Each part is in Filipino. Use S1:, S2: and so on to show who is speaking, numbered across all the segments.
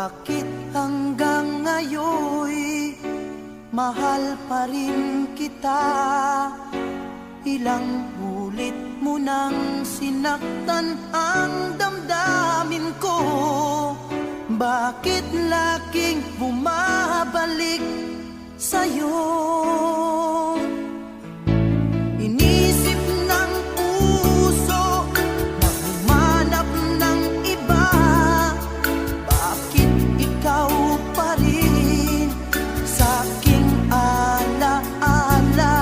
S1: Bakit hanggang ngayoy mahal pa rin kita? Ilang ulit mo nang sinaktan ang damdamin ko. Bakit laging bumabalik sa'yo? Inisip ng puso na humanap ng iba. Bakit ikaw pa rin sa'king alaala?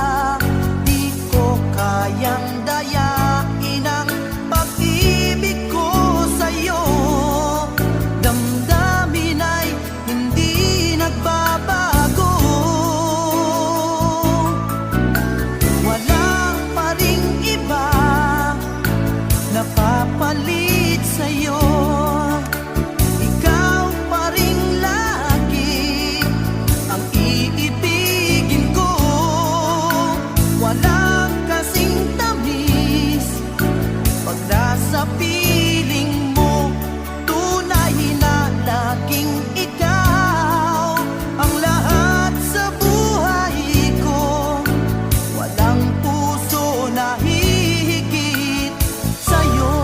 S1: Di ko kayang dayain ang pag-ibig ko sa'yo. Damdamin ay hindi nagbabago. Wala pa ring iba napapalit sa'yo. Ikaw pa rin lagi ang iibigin ko. Walang kasing tamis pag nasa piling mo. Tunay na laging ikaw ang lahat sa buhay ko. Walang puso na hihigit sa'yo.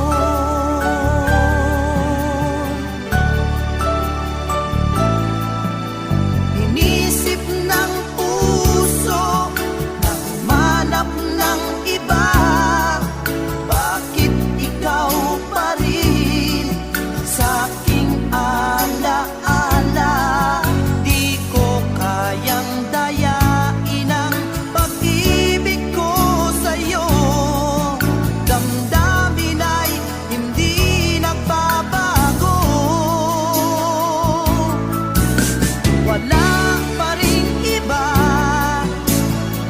S1: Inisip ng puso na humanap ng iba. Bakit ikaw pa rin sa'king alaala? Di ko kayang dayain ang pag-ibig ko sa'yo. Damdamin ay hindi nagbabago. Wala pa ring iba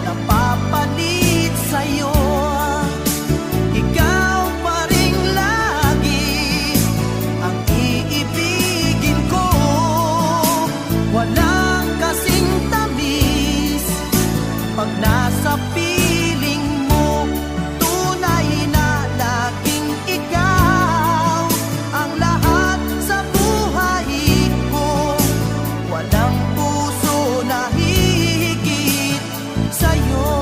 S1: napapalit sa'yo. Ikaw pa rin lagi ang iibigin ko. Walang kasing tamis pag nasa piling mo. Tunay na laging ikaw ang lahat sa buhay ko. Walang puso na hihigit sa'yo.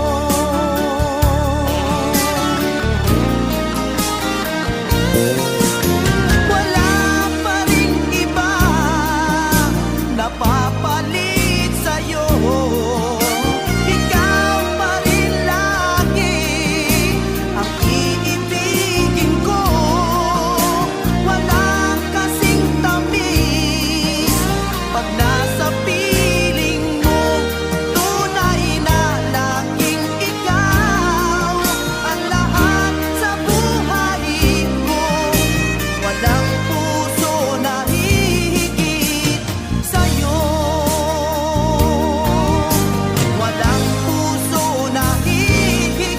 S1: Wala pa ring iba napapalit sa'yo. Ikaw pa rin lagi ang iibigin ko. Walang kasing tamis pag nasa piling mo. Tunay na laging ikaw ang lahat sa buhay ko. Walang puso na hihigit sa'yo. Walang puso na hihigit